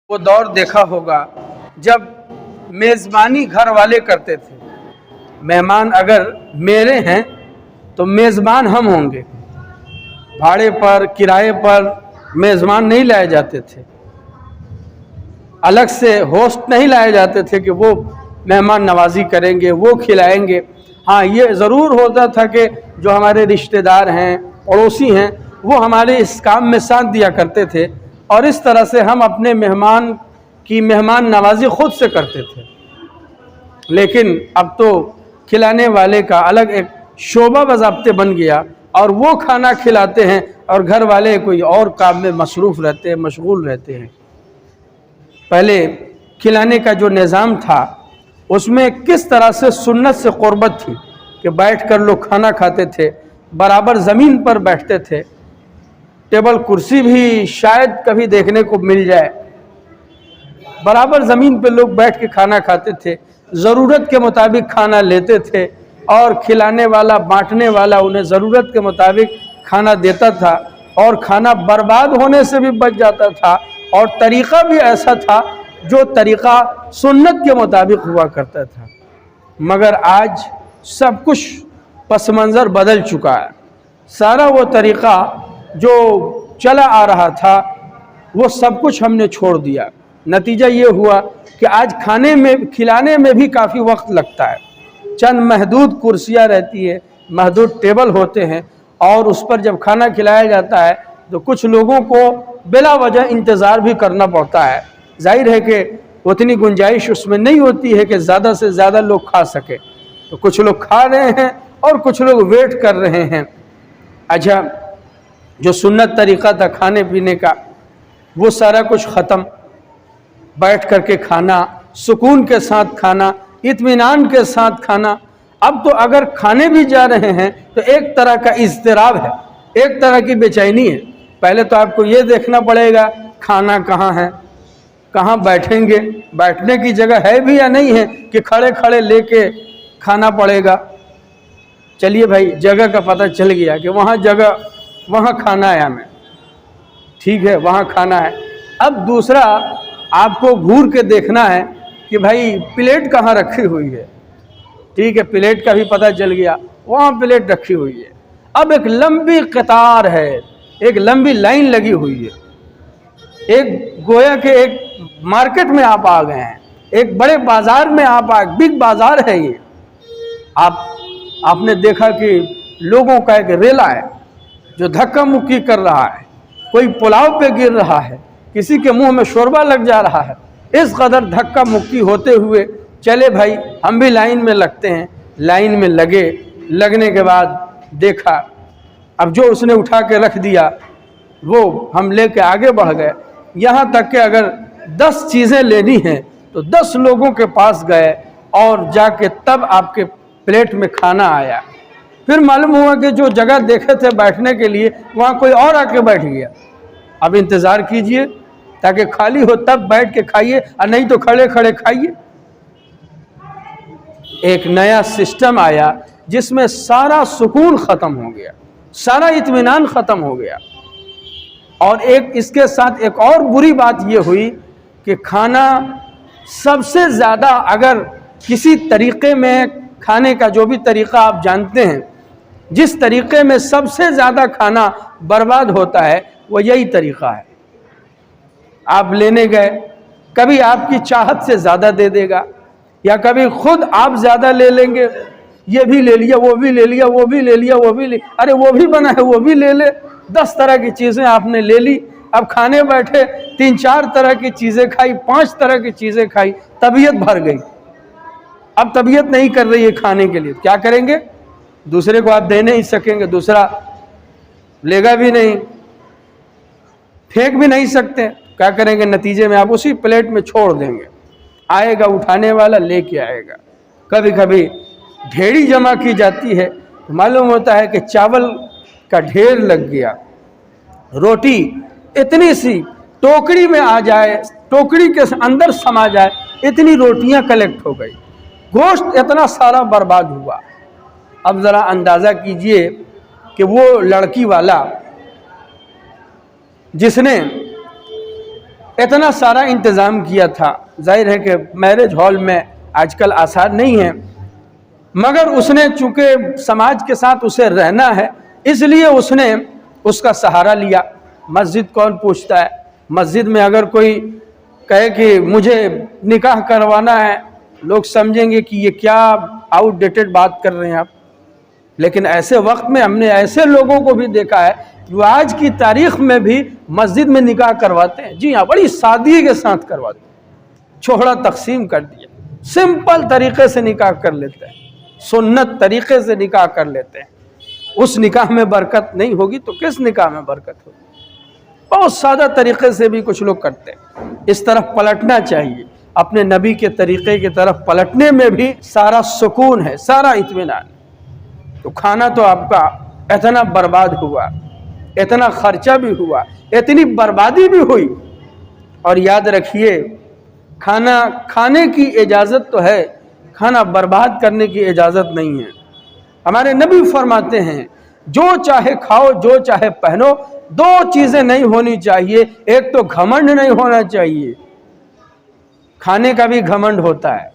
وہ دور دیکھا ہوگا جب میزبانی گھر والے کرتے تھے۔ مہمان اگر میرے ہیں تو میزبان ہم ہوں گے، بھاڑے پر کرائے پر میزبان نہیں لائے جاتے تھے، الگ سے ہوسٹ نہیں لائے جاتے تھے کہ وہ مہمان نوازی کریں گے، وہ کھلائیں گے۔ ہاں یہ ضرور ہوتا تھا کہ جو ہمارے رشتہ دار ہیں، پڑوسی ہیں، وہ ہمارے اس کام میں ساتھ دیا کرتے تھے، اور اس طرح سے ہم اپنے مہمان کی مہمان نوازی خود سے کرتے تھے۔ لیکن اب تو کھلانے والے کا الگ ایک شعبہ باضابطے بن گیا، اور وہ کھانا کھلاتے ہیں اور گھر والے کوئی اور کام میں مصروف رہتے ہیں، مشغول رہتے ہیں۔ پہلے کھلانے کا جو نظام تھا اس میں کس طرح سے سنت سے قربت تھی کہ بیٹھ کر لوگ کھانا کھاتے تھے، برابر زمین پر بیٹھتے تھے، ٹیبل کرسی بھی شاید کبھی دیکھنے کو مل جائے، برابر زمین پہ لوگ بیٹھ کے کھانا کھاتے تھے، ضرورت کے مطابق کھانا لیتے تھے، اور کھلانے والا بانٹنے والا انہیں ضرورت کے مطابق کھانا دیتا تھا، اور کھانا برباد ہونے سے بھی بچ جاتا تھا، اور طریقہ بھی ایسا تھا جو طریقہ سنت کے مطابق ہوا کرتا تھا۔ مگر آج سب کچھ پس منظر بدل چکا ہے، سارا وہ طریقہ جو چلا آ رہا تھا وہ سب کچھ ہم نے چھوڑ دیا۔ نتیجہ یہ ہوا کہ آج کھلانے میں بھی کافی وقت لگتا ہے، چند محدود کرسیاں رہتی ہے، محدود ٹیبل ہوتے ہیں، اور اس پر جب کھانا کھلایا جاتا ہے تو کچھ لوگوں کو بلا وجہ انتظار بھی کرنا پڑتا ہے۔ ظاہر ہے کہ اتنی گنجائش اس میں نہیں ہوتی ہے کہ زیادہ سے زیادہ لوگ کھا سکے، تو کچھ لوگ کھا رہے ہیں اور کچھ لوگ ویٹ کر رہے ہیں۔ اچھا، جو سنت طریقہ تھا کھانے پینے کا وہ سارا کچھ ختم، بیٹھ کر کے کھانا، سکون کے ساتھ کھانا، اطمینان کے ساتھ کھانا۔ اب تو اگر کھانے بھی جا رہے ہیں تو ایک طرح کا اضطراب ہے، ایک طرح کی بے چینی ہے۔ پہلے تو آپ کو یہ دیکھنا پڑے گا کھانا کہاں ہے، کہاں بیٹھیں گے، بیٹھنے کی جگہ ہے بھی یا نہیں ہے کہ کھڑے کھڑے لے کے کھانا پڑے گا۔ چلیے بھائی، جگہ کا پتہ چل گیا کہ وہاں جگہ، وہاں کھانا ہے ہمیں، ٹھیک ہے وہاں کھانا ہے۔ اب دوسرا آپ کو گھور کے دیکھنا ہے کہ بھائی پلیٹ کہاں رکھی ہوئی ہے، ٹھیک ہے پلیٹ کا بھی پتہ چل گیا، وہاں پلیٹ رکھی ہوئی ہے۔ اب ایک لمبی قطار ہے، ایک لمبی لائن لگی ہوئی ہے، ایک گویا کہ ایک مارکیٹ میں آپ آ گئے ہیں، ایک بڑے بازار میں آپ آ گئے، بگ بازار ہے یہ۔ آپ نے دیکھا کہ لوگوں کا ایک ریلا ہے جو دھکا مکی کر رہا ہے، کوئی پلاؤ پہ گر رہا ہے، کسی کے منہ میں شوربہ لگ جا رہا ہے، اس قدر دھکا مکی ہوتے ہوئے چلے بھائی ہم بھی لائن میں لگتے ہیں۔ لائن میں لگنے کے بعد دیکھا، اب جو اس نے اٹھا کے رکھ دیا وہ ہم لے کے آگے بڑھ گئے، یہاں تک کہ اگر 10 چیزیں لینی ہیں تو 10 لوگوں کے پاس گئے، اور جا کے تب آپ کے پلیٹ میں کھانا آیا۔ پھر معلوم ہوا کہ جو جگہ دیکھے تھے بیٹھنے کے لیے وہاں کوئی اور آ کے بیٹھ گیا۔ اب انتظار کیجئے تاکہ خالی ہو تب بیٹھ کے کھائیے، اور نہیں تو کھڑے کھڑے کھائیے۔ ایک نیا سسٹم آیا جس میں سارا سکون ختم ہو گیا، سارا اطمینان ختم ہو گیا۔ اور اس کے ساتھ ایک اور بری بات یہ ہوئی کہ کھانا سب سے زیادہ، اگر کسی طریقے میں کھانے کا جو بھی طریقہ آپ جانتے ہیں، جس طریقے میں سب سے زیادہ کھانا برباد ہوتا ہے وہ یہی طریقہ ہے۔ آپ لینے گئے، کبھی آپ کی چاہت سے زیادہ دے دے گا، یا کبھی خود آپ زیادہ لے لیں گے، یہ بھی لے لیا، وہ بھی لے لیا، وہ بھی لے لیا، وہ بھی لے، ارے وہ بھی بنا ہے وہ بھی لے لے۔ 10 طرح کی چیزیں آپ نے لے لی، اب کھانے بیٹھے 3-4 طرح کی چیزیں کھائی، 5 طرح کی چیزیں کھائی، طبیعت بھر گئی، اب طبیعت نہیں کر رہی ہے کھانے کے لیے، کیا کریں گے؟ دوسرے کو آپ دے نہیں سکیں گے، دوسرا لے گا بھی نہیں، پھینک بھی نہیں سکتے، کیا کریں گے؟ نتیجے میں آپ اسی پلیٹ میں چھوڑ دیں گے، آئے گا اٹھانے والا لے کے آئے گا۔ کبھی کبھی ڈھیری جمع کی جاتی ہے تو معلوم ہوتا ہے کہ چاول کا ڈھیر لگ گیا، روٹی اتنی سی ٹوکری میں آ جائے، ٹوکری کے اندر سما جائے، اتنی روٹیاں کلیکٹ ہو گئی، گوشت اتنا سارا برباد ہوا۔ اب ذرا اندازہ کیجئے کہ وہ لڑکی والا جس نے اتنا سارا انتظام کیا تھا. ظاہر ہے کہ میرج ہال میں آج کل آسان نہیں ہے، مگر اس نے چونکہ سماج کے ساتھ اسے رہنا ہے اس لیے اس نے اس کا سہارا لیا. مسجد کون پوچھتا ہے؟ مسجد میں اگر کوئی کہے کہ مجھے نکاح کروانا ہے، لوگ سمجھیں گے کہ یہ کیا آؤٹ ڈیٹڈ بات کر رہے ہیں آپ. لیکن ایسے وقت میں ہم نے ایسے لوگوں کو بھی دیکھا ہے جو آج کی تاریخ میں بھی مسجد میں نکاح کرواتے ہیں. جی ہاں، بڑی سادگی کے ساتھ کرواتے ہیں. چھوڑا تقسیم کر دیا، سمپل طریقے سے نکاح کر لیتے ہیں، سنت طریقے سے نکاح کر لیتے ہیں. اس نکاح میں برکت نہیں ہوگی تو کس نکاح میں برکت ہوگی؟ بہت سادہ طریقے سے بھی کچھ لوگ کرتے ہیں. اس طرف پلٹنا چاہیے، اپنے نبی کے طریقے کی طرف پلٹنے میں بھی سارا سکون ہے، سارا اطمینان. تو کھانا تو آپ کا اتنا برباد ہوا، اتنا خرچہ بھی ہوا، اتنی بربادی بھی ہوئی. اور یاد رکھیے، کھانا کھانے کی اجازت تو ہے، کھانا برباد کرنے کی اجازت نہیں ہے. ہمارے نبی فرماتے ہیں جو چاہے کھاؤ، جو چاہے پہنو، دو چیزیں نہیں ہونی چاہیے. ایک تو گھمنڈ نہیں ہونا چاہیے. کھانے کا بھی گھمنڈ ہوتا ہے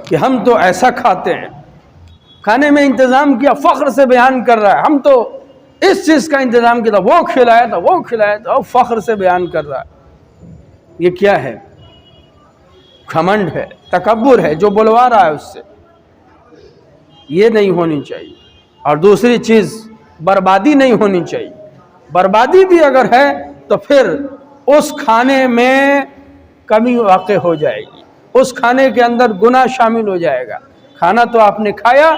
کہ ہم تو ایسا کھاتے ہیں، کھانے میں انتظام کیا، فخر سے بیان کر رہا ہے ہم تو اس چیز کا انتظام کیا تھا، وہ کھلایا تھا، وہ کھلایا تھا، اور فخر سے بیان کر رہا ہے. یہ کیا ہے؟ گھمنڈ ہے، تکبر ہے جو بلوا رہا ہے اس سے. یہ نہیں ہونی چاہیے. اور دوسری چیز، بربادی نہیں ہونی چاہیے. بربادی بھی اگر ہے تو پھر اس کھانے میں کمی واقع ہو جائے گی، اس کھانے کے اندر گناہ شامل ہو جائے گا. کھانا تو آپ نے کھایا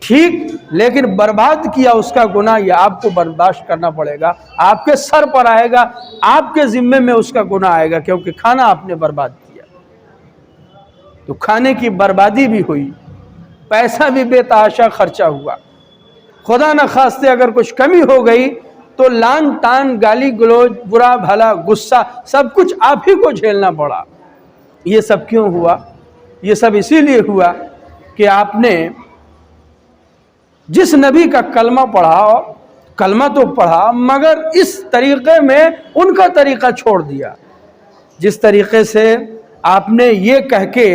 ٹھیک، لیکن برباد کیا اس کا گناہ یہ آپ کو برداشت کرنا پڑے گا، آپ کے سر پر آئے گا، آپ کے ذمے میں اس کا گناہ آئے گا، کیونکہ کھانا آپ نے برباد کیا. تو کھانے کی بربادی بھی ہوئی، پیسہ بھی بے تحاشا خرچہ ہوا. خدا نہ خواستہ اگر کچھ کمی ہو گئی تو لان تان، گالی گلوچ، برا بھلا، غصہ، سب کچھ آپ ہی کو جھیلنا پڑا. یہ سب کیوں ہوا؟ یہ سب اسی لیے ہوا کہ آپ نے جس نبی کا کلمہ پڑھا، کلمہ تو پڑھا مگر اس طریقے میں ان کا طریقہ چھوڑ دیا. جس طریقے سے آپ نے یہ کہہ کے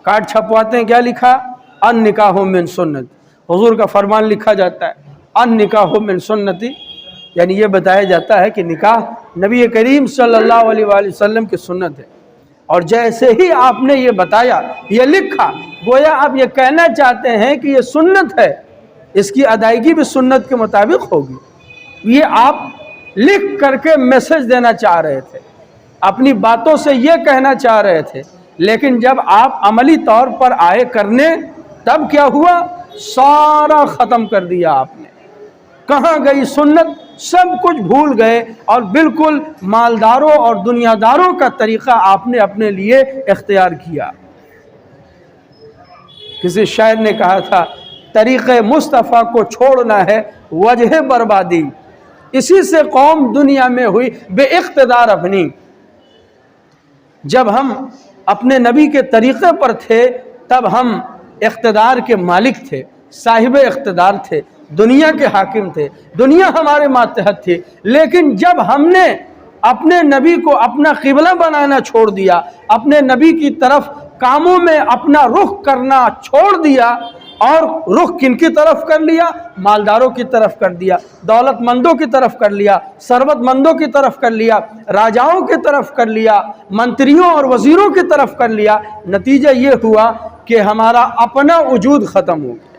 کارڈ چھپواتے ہیں، کیا لکھا؟ ان نکاح من سنت. حضور کا فرمان لکھا جاتا ہے ان نکاح من سنتی، یعنی یہ بتایا جاتا ہے کہ نکاح نبی کریم صلی اللہ علیہ وآلہ وسلم کی سنت ہے. اور جیسے ہی آپ نے یہ بتایا، یہ لکھا، گویا آپ یہ کہنا چاہتے ہیں کہ یہ سنت ہے، اس کی ادائیگی بھی سنت کے مطابق ہوگی. یہ آپ لکھ کر کے میسج دینا چاہ رہے تھے، اپنی باتوں سے یہ کہنا چاہ رہے تھے. لیکن جب آپ عملی طور پر آئے کرنے، تب کیا ہوا؟ سارا ختم کر دیا آپ نے. کہاں گئی سنت؟ سب کچھ بھول گئے اور بالکل مالداروں اور دنیا داروں کا طریقہ آپ نے اپنے لیے اختیار کیا. کسی شاعر نے کہا تھا طریقہ مصطفیٰ کو چھوڑنا ہے وجہ بربادی، اسی سے قوم دنیا میں ہوئی بے اقتدار اپنی. جب ہم اپنے نبی کے طریقے پر تھے تب ہم اقتدار کے مالک تھے، صاحب اقتدار تھے، دنیا کے حاکم تھے، دنیا ہمارے ماتحت تھی. لیکن جب ہم نے اپنے نبی کو اپنا قبلہ بنانا چھوڑ دیا، اپنے نبی کی طرف کاموں میں اپنا رخ کرنا چھوڑ دیا، اور رخ کن کی طرف کر لیا؟ مالداروں کی طرف کر دیا، دولت مندوں کی طرف کر لیا، ثروت مندوں کی طرف کر لیا، راجاؤں کی طرف کر لیا، منتریوں اور وزیروں کی طرف کر لیا. نتیجہ یہ ہوا کہ ہمارا اپنا وجود ختم ہو گیا،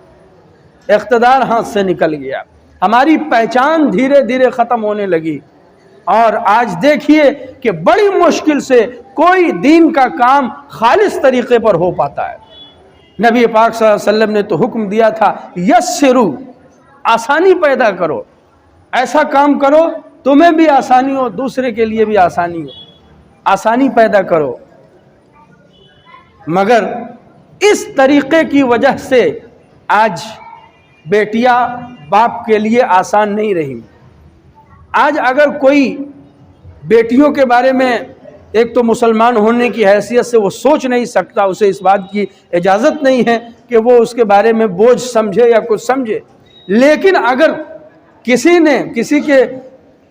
اقتدار ہاتھ سے نکل گیا، ہماری پہچان دھیرے دھیرے ختم ہونے لگی. اور آج دیکھیے کہ بڑی مشکل سے کوئی دین کا کام خالص طریقے پر ہو پاتا ہے. نبی پاک صلی اللہ علیہ وسلم نے تو حکم دیا تھا یسرو، آسانی پیدا کرو، ایسا کام کرو تمہیں بھی آسانی ہو، دوسرے کے لیے بھی آسانی ہو، آسانی پیدا کرو. مگر اس طریقے کی وجہ سے آج بیٹیاں باپ کے لیے آسان نہیں رہی. آج اگر کوئی بیٹیوں کے بارے میں، ایک تو مسلمان ہونے کی حیثیت سے وہ سوچ نہیں سکتا، اسے اس بات کی اجازت نہیں ہے کہ وہ اس کے بارے میں بوجھ سمجھے یا کچھ سمجھے. لیکن اگر کسی نے کسی کے